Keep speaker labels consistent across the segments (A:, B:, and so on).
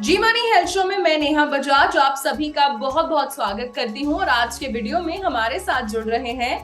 A: जी Money Health Show में मैं नेहा बजाज आप सभी का बहुत बहुत स्वागत करती हूँ। और आज के वीडियो में हमारे साथ जुड़ रहे हैं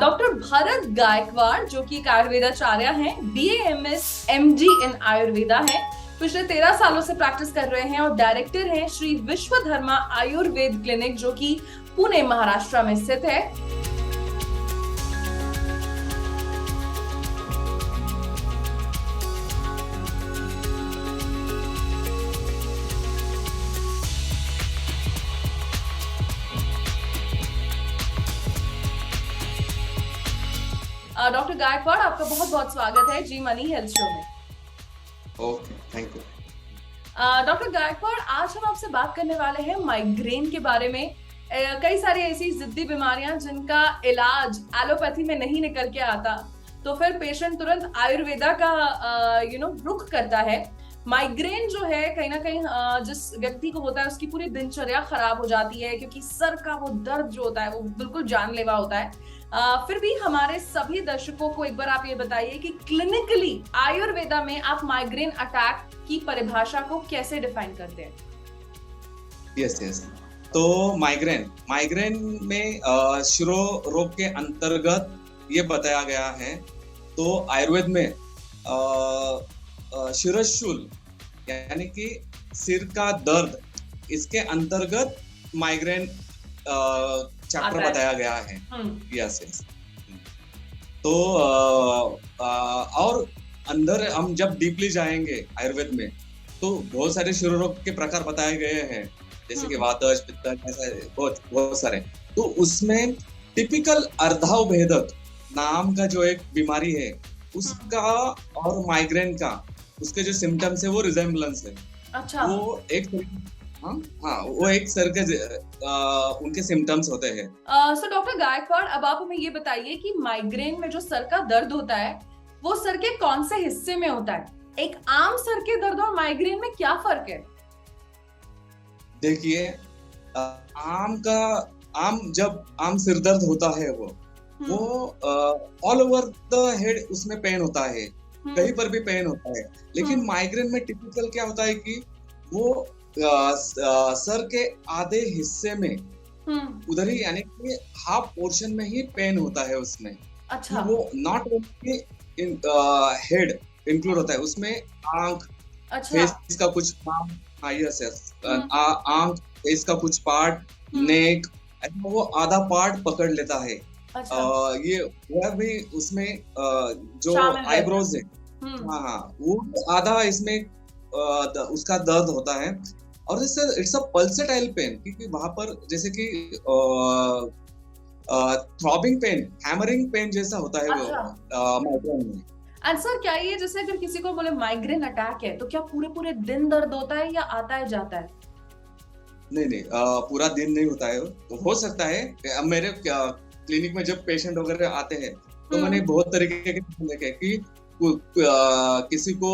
A: डॉक्टर भरत गायकवाड़, जो कि एक आयुर्वेदाचार्य हैं, BAMS MD इन आयुर्वेदा है। पिछले 13 सालों से प्रैक्टिस कर रहे हैं और डायरेक्टर हैं श्री विश्वधर्मा आयुर्वेद क्लिनिक, जो कि पुणे महाराष्ट्र में स्थित है। डॉक्टर गायकवाड़, आपका बहुत बहुत स्वागत है जी मनी हेल्थ शो में।
B: Okay, thank you.
A: Doctor Gaikwad, आज हम आपसे बात करने वाले हैं माइग्रेन के बारे में। कई सारी ऐसी जिद्दी बीमारियां जिनका इलाज एलोपैथी में नहीं निकल के आता, तो फिर पेशेंट तुरंत आयुर्वेदा का रुख करता है। माइग्रेन जो है कहीं ना कहीं जिस व्यक्ति को होता है उसकी पूरी दिनचर्या खराब हो जाती है, क्योंकि सर का वो दर्द जो होता है वो बिल्कुल जानलेवा होता है। फिर भी हमारे सभी दर्शकों को एक बार आप ये बताइए कि क्लिनिकली आयुर्वेदा में आप माइग्रेन अटैक की परिभाषा को कैसे डिफाइन करते हैं?
B: यस। तो माइग्रेन में शिरो रोग के अंतर्गत ये बताया गया है। तो आयुर्वेद में शिरशूल यानी कि सिर का दर्द, इसके अंतर्गत माइग्रेन चैप्टर बताया गया है। यस। तो और अंदर हम जब डीपली जाएंगे आयुर्वेद में, तो बहुत सारे शिरो रोग के प्रकार बताए गए हैं, जैसे कि वातज, पित्तज, ऐसा बहुत सारे। तो उसमें टिपिकल अर्धावभेदक नाम का जो एक बीमारी है, उसका और माइग्रेन का, उसके जो सिम्टम्स है वो रिजेम्बलेंस है।
A: अच्छा।
B: वो एक वो एक सर के उनके सिम्टम्स होते हैं।
A: सो डॉक्टर गायकवाड़, अब आप हमें ये बताइए कि माइग्रेन में जो सर का दर्द होता है वो सर के कौन से हिस्से में होता है? एक आम सर के दर्द और माइग्रेन में क्या फर्क है?
B: देखिए, जब आम सिर दर्द होता है वो ऑल ओवर द हेड उसमें पेन होता है, कहीं पर भी पेन होता है। लेकिन माइग्रेन में टिपिकल क्या होता है कि वो सर के आधे हिस्से में उधर ही, यानी कि हाफ पोर्शन में ही पेन होता है उसमें।
A: अच्छा।
B: वो नॉट ओनली हेड इंक्लूड होता है उसमें, आंख, फेस का कुछ पार्ट, यस, आंख, फेस का कुछ पार्ट, नेक, वो आधा पार्ट पकड़ लेता है। ये वह भी उसमें जो आईब्रोज है, वो आधा इसमें उसका दर्द होता है। और इट्स अ पल्सेटाइल पेन, क्योंकि वहां पर जैसे कि थ्रॉबिंग पेन, हैमरिंग पेन जैसा होता है वो माइग्रेन में।
A: एंड सर, क्या ये जैसे अगर किसी को बोले माइग्रेन अटैक है, तो क्या पूरे पूरे दिन दर्द होता है या आता है जाता है?
B: नहीं, पूरा दिन नहीं होता है। तो हो सकता है, मेरे क्लिनिक में जब पेशेंट वगैरह आते हैं तो मैंने बहुत तरीके के देखे कि किसी को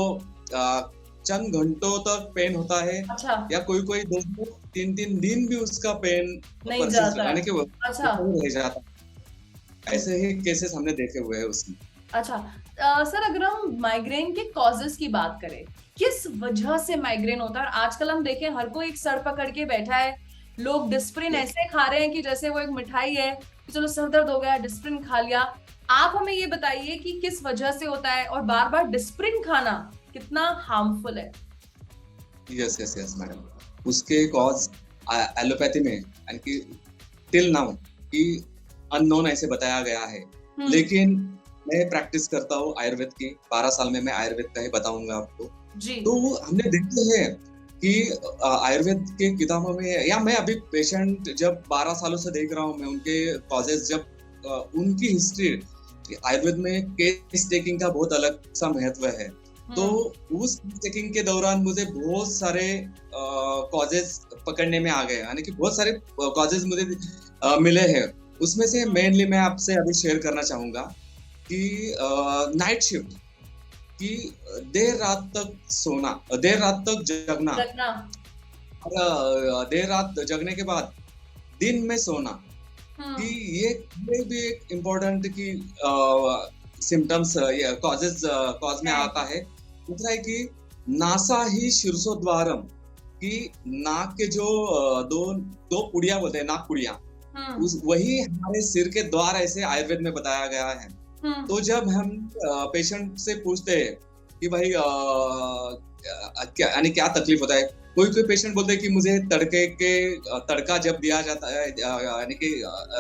B: चंद घंटों तक पेन होता है। अच्छा। या कोई 2-3 दिन भी उसका पेन
A: नहीं जाता,
B: यानी कि वो रह जाता। ऐसे ही केसेस हमने देखे हुए हैं उसमें।
A: अच्छा। सर, अगर हम माइग्रेन के कॉजेस की बात करें, किस वजह से माइग्रेन होता है? आजकल हम देखें हर कोई एक सर पकड़ के बैठा है, लोग डिस्प्रिन ऐसे खा रहे हैं कि जैसे वो एक मिठाई है, चलो सर दर्द हो गया डिस्प्रिन खा लिया। आप हमें ये बताइए कि किस वजह से होता है और बार बार डिस्प्रिन खाना कितना हार्मफुल है?
B: Yes madam. उसके कॉज एलोपैथी में यानी कि टिल नाउ कि अननोन ऐसे बताया गया है। लेकिन मैं प्रैक्टिस करता हूँ आयुर्वेद की, 12 साल में मैं आयुर्वेद का ही बताऊंगा आपको जी। तो हमने देखे हैं कि आयुर्वेद के किताबों में, या मैं अभी पेशेंट जब 12 सालों से देख रहा हूँ, मैं उनके कॉजेस, जब उनकी हिस्ट्री, आयुर्वेद में केस टेकिंग का बहुत अलग सा महत्व है। तो उस टेकिंग के दौरान मुझे बहुत सारे कॉजेस पकड़ने में आ गए, यानी कि बहुत सारे कॉजेस मुझे मिले हैं। उसमें से मेनली मैं आपसे अभी शेयर करना चाहूंगा कि नाइट शिफ्ट, कि देर रात तक सोना, देर रात तक जगना, और देर रात जगने के बाद दिन में सोना, कि ये भी एक इम्पोर्टेंट की सिम्टम्स, कॉज में आता है। दूसरा है कि नासा ही शीर्षोद्वारम, कि नाक के जो दो दो पुड़िया बोलते हैं, नाक पुड़िया, उस वही हमारे सिर के द्वार ऐसे आयुर्वेद में बताया गया है। तो जब हम पेशेंट से पूछते हैं कि भाई क्या यानी क्या तकलीफ होता है, कोई कोई पेशेंट बोलते हैं कि मुझे तड़का जब दिया जाता है यानी कि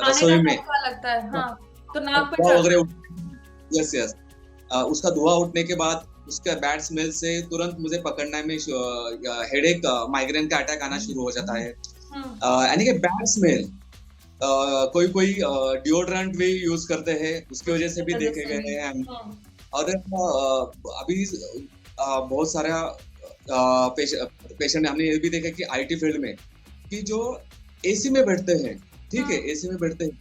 B: रसोई में
A: लगता है, हाँ, तो नाक पे
B: धुआं वगैरह, यस यस, उसका धुआं उठने के बाद उसका बैड स्मेल से तुरंत मुझे पकड़ने में हेडेक, माइग्रेन का अटैक आना शुरू हो जाता है। यानी कि बैड स्मेल, कोई कोई डिओड्रेंट भी यूज करते हैं, उसकी वजह से भी देखे गए हैं। और अभी बहुत सारा पेशेंट हमने ये भी देखा कि आईटी फील्ड में कि जो एसी में बैठते हैं, ठीक है, एसी में बैठते हैं,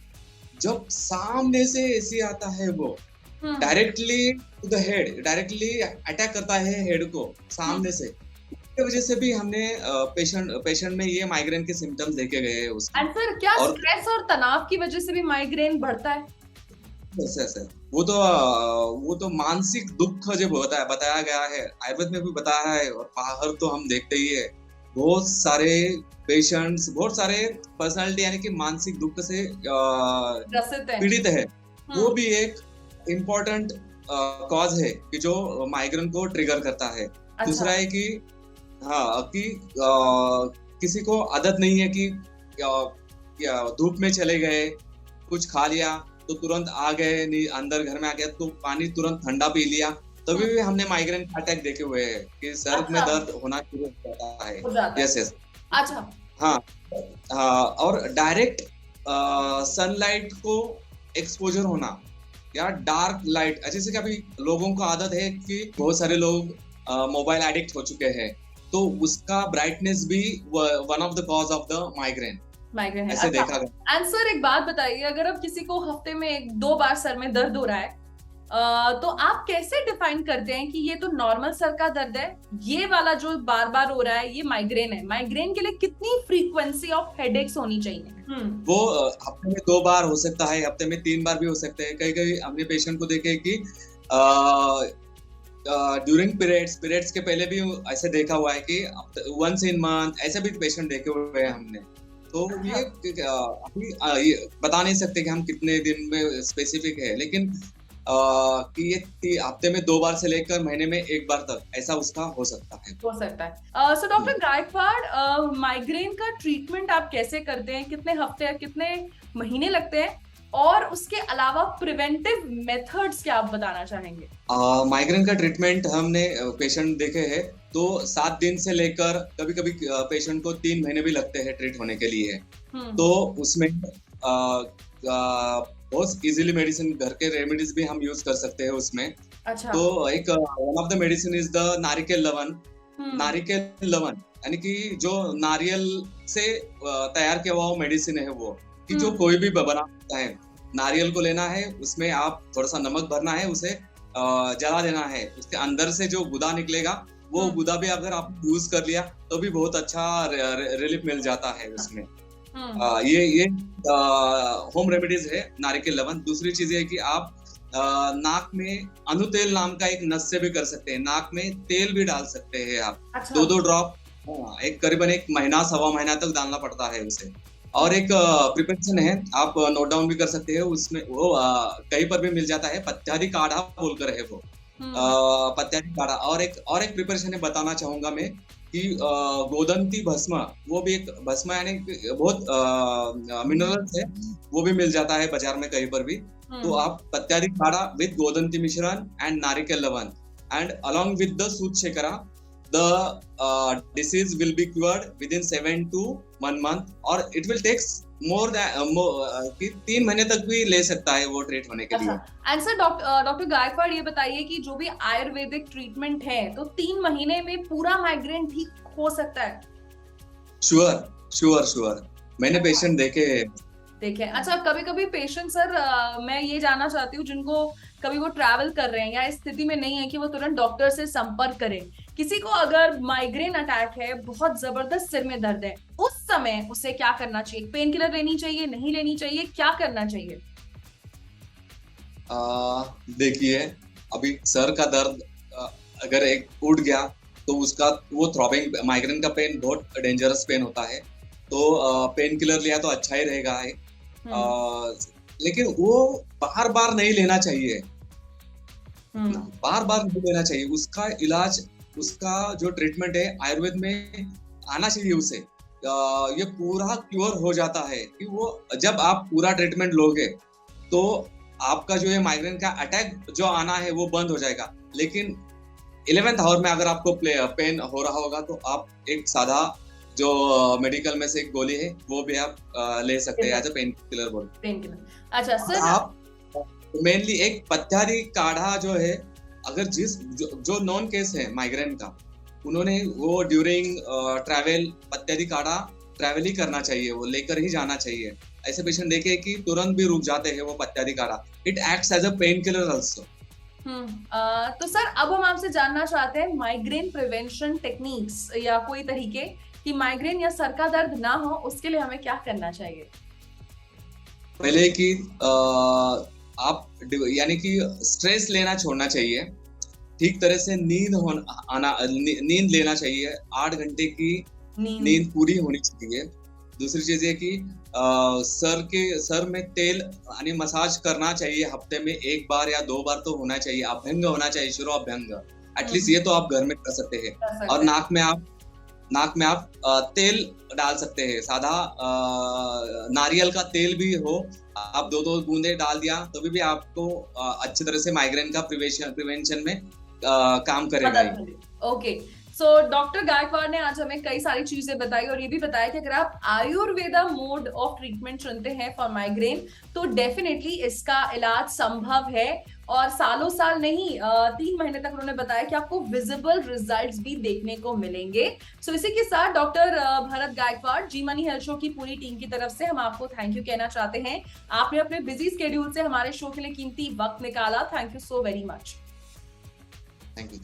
B: जब सामने से एसी आता है वो directly to the head, directly attack करता है हेड को सामने से, इसकी वजह से भी हमने पेशेंट में ये माइग्रेन के सिम्टम्स देखे गए हैं उसके।
A: एंड सर, क्या स्ट्रेस और तनाव की वजह से भी माइग्रेन बढ़ता है?
B: सर वो तो मानसिक दुख जब बताया गया है, आयुर्वेद में भी बताया है, और बाहर तो हम देखते ही है, बहुत सारे पेशेंट्स, बहुत सारे पर्सनालिटी यानी कि मानसिक दुख से पीड़ित है। वो भी एक इम्पोर्टेंट कॉज है कि जो माइग्रेन को ट्रिगर करता है। अच्छा। दूसरा है कि हाँ, कि किसी को आदत नहीं है कि धूप में चले गए, कुछ खा लिया तो तुरंत आ गए, नहीं अंदर घर में आ गया तो पानी तुरंत ठंडा पी लिया, तभी भी हमने माइग्रेन का अटैक देखे हुए हैं कि सर में दर्द होना शुरू हो जाता है। Yes yes.
A: अच्छा।
B: हाँ, और डायरेक्ट सनलाइट को एक्सपोजर होना या डार्क लाइट, जैसे कि अभी लोगों को आदत है कि बहुत सारे लोग मोबाइल एडिक्ट हो चुके हैं, तो उसका ब्राइटनेस भी one of the cause of the migraine
A: है।
B: ऐसे देखा गया।
A: एंड सर, एक बात बताइए, अगर अब किसी को हफ्ते में 1-2 बार सर में दर्द हो रहा है, तो आप कैसे डिफाइन करते हैं कि ये तो नॉर्मल सर का दर्द है, ये वाला जो बार बार हो रहा है ये माइग्रेन है? माइग्रेन के लिए कितनी फ्रीक्वेंसी ऑफ हेडेक्स होनी चाहिए?
B: वो हफ्ते में 2 बार हो सकता है, हफ्ते में 3 बार भी हो सकते हैं। कई हमने पेशेंट को देखे कि ड्यूरिंग पीरियड्स के पहले भी ऐसे देखा हुआ है कि वंस इन मंथ ऐसे भी पेशेंट देखे हुए हैं हमने। तो ये अभी ये बता नहीं सकते कि हम कितने दिन में स्पेसिफिक है, लेकिन कि ये हफ्ते में 2 बार से लेकर महीने में 1 बार तक ऐसा उसका हो सकता है।
A: सो डॉक्टर गायकवाड़, माइग्रेन का ट्रीटमेंट आप कैसे करते हैं? कितने हफ्ते, कितने महीने लगते हैं? और उसके अलावा प्रिवेंटिव मेथड्स क्या आप बताना चाहेंगे?
B: माइग्रेन का ट्रीटमेंट हमने पेशेंट देखे हैं तो 7 दिन से लेकर कभी पेशेंट को 3 महीने भी लगते हैं ट्रीट होने के लिए। तो उसमें बहुत इजीली मेडिसिन, घर के रेमेडीज भी हम यूज कर सकते हैं उसमें। अच्छा। तो एक one of the medicine is the Narikel Lavan. Narikel Lavan यानी कि जो नारियल से तैयार किया हुआ मेडिसिन है वो, कि जो कोई भी बना सकता है। नारियल को लेना है, उसमें आप थोड़ा सा नमक भरना है, उसे जला देना है, उसके अंदर से जो गुदा निकलेगा वो गुदा भी अगर आप यूज कर लिया तो भी बहुत अच्छा रिलीफ मिल जाता है उसमें। ये होम रेमेडीज है नारिकेल लवन। दूसरी चीज है कि आप नाक में अनुतेल नाम का एक नस्य भी कर सकते हैं, नाक में तेल भी डाल सकते हैं आप। अच्छा। 2 ड्रॉप, एक करीबन 1 महीना 1.25 महीना तक डालना पड़ता है उसे। और एक प्रिपरेशन है, आप नोट डाउन भी कर सकते हैं, उसमें वो कहीं पर भी मिल जाता है, पत्यादी काढ़ा बोलकर है वो, पत्यादी काढ़ा। और एक प्रिपरेशन है बताना चाहूंगा मैं कि गोदंती भस्म, वो भी एक भस्म यानी बहुत मिनरल्स है, वो भी मिल जाता है बाजार में कहीं पर भी। तो आप पत्यादी काढ़ा with Godanti mishran and Narikel Lavan and along with the Sut Shekhar, the disease will be cured within 7 to 1 month, और it will take more than 3 महीने तक भी ले सकता है वो ट्रीट होने के लिए।
A: एंड सर, डॉक्टर गायकवाड़, ये बताइए कि जो भी आयुर्वेदिक ट्रीटमेंट है, तो 3 महीने में पूरा माइग्रेन ठीक हो सकता है?
B: श्योर मैंने पेशेंट देखे।
A: अच्छा, कभी पेशेंट सर, मैं ये जानना चाहती हूँ, जिनको कभी वो ट्रैवल कर रहे हैं या इस स्थिति में नहीं है कि वो तुरंत डॉक्टर से संपर्क करें, किसी को अगर माइग्रेन अटैक है, बहुत जबरदस्त सिर में दर्द है, उस समय उसे क्या करना चाहिए? पेन किलर लेनी चाहिए, नहीं लेनी चाहिए, क्या करना चाहिए?
B: देखिए, अभी सर का दर्द अगर एक उठ गया तो उसका वो थ्रॉबिंग माइग्रेन का पेन बहुत डेंजरस पेन होता है, तो पेन किलर लिया तो अच्छा ही रहेगा है। लेकिन वो बार बार नहीं लेना चाहिए, बार बार नहीं लेना चाहिए। उसका इलाज, उसका जो ट्रीटमेंट है आयुर्वेद में आना चाहिए उसे। ये पूरा क्योर हो जाता है कि वो जब आप पूरा ट्रीटमेंट लोगे तो आपका जो है माइग्रेन का अटैक जो आना है वो बंद हो जाएगा। लेकिन 11th आवर में अगर आपको पेन हो रहा होगा तो आप एक सादा जो मेडिकल में से एक गोली है वो भी आप ले सकते हैं एज अ पेन किलर बोल।
A: पेन किलर, अच्छा सर।
B: आप मेनली एक पत्थरी काढ़ा जो है, अगर जो नॉन केस है माइग्रेन का, उन्होंने वो ड्यूरिंग ट्रैवल पत्थरी काढ़ा ट्रैवल ही करना चाहिए, वो लेकर ही जाना चाहिए। ऐसे पेशेंट देखे कि तुरंत भी रुक जाते हैं वो पत्थरी काढ़ा। It acts as a pain killer also.
A: तो सर अब हम आपसे जानना चाहते हैं माइग्रेन प्रिवेंशन टेक्निक्स या कोई तरीके कि माइग्रेन या सर का दर्द ना हो, उसके लिए हमें क्या करना चाहिए?
B: पहले कि आप यानी कि स्ट्रेस लेना छोड़ना चाहिए, ठीक तरह से नींद लेना चाहिए, 8 घंटे की नींद पूरी होनी चाहिए। दूसरी चीज है कि सर में तेल यानी मसाज करना चाहिए, हफ्ते में 1 बार या 2 बार तो होना चाहिए। अभ्यंग होना चाहिए, शिरो अभ्यंग, एटलीस्ट ये तो आप घर में कर सकते हैं। और नाक में आप तेल डाल सकते हैं, सादा नारियल का तेल भी हो, आप 2-2 बूंदे डाल दिया तो भी आपको अच्छी तरह से माइग्रेन का प्रिवेंशन में काम करेगा।
A: ओके, सो डॉक्टर गायकवाड़ ने आज हमें कई सारी चीजें बताई और ये भी बताया कि अगर आप आयुर्वेदा मोड ऑफ ट्रीटमेंट चुनते हैं फॉर माइग्रेन तो डेफिनेटली इसका इलाज संभव है और सालों साल नहीं 3 महीने तक उन्होंने बताया कि आपको विजिबल रिजल्ट्स भी देखने को मिलेंगे। सो इसी के साथ डॉक्टर भरत गायकवाड़, जी मनी हेल्थ शो की पूरी टीम की तरफ से हम आपको थैंक यू कहना चाहते हैं। आपने अपने बिजी स्केड्यूल से हमारे शो के लिए कीमती वक्त निकाला, thank you so very much.
B: Thank you.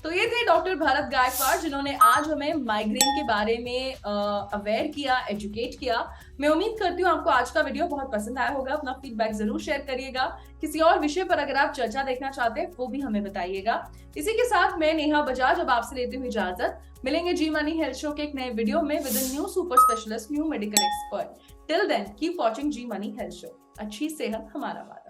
A: तो ये थे डॉक्टर भरत गायकवाड़ जिन्होंने आज हमें माइग्रेन के बारे में अवेयर किया, एजुकेट किया। मैं उम्मीद करती हूँ आपको आज का वीडियो बहुत पसंद आया होगा। अपना फीडबैक जरूर शेयर करिएगा। किसी और विषय पर अगर आप चर्चा देखना चाहते हैं वो भी हमें बताइएगा। इसी के साथ मैं नेहा बजाज अब आपसे लेती हुई इजाजत। मिलेंगे जी मनी हेल्थ शो के एक नए वीडियो में with new super specialist, new medical expert. Till then keep watching Zee Money Health Show. अच्छी सेहत हमारा वादा।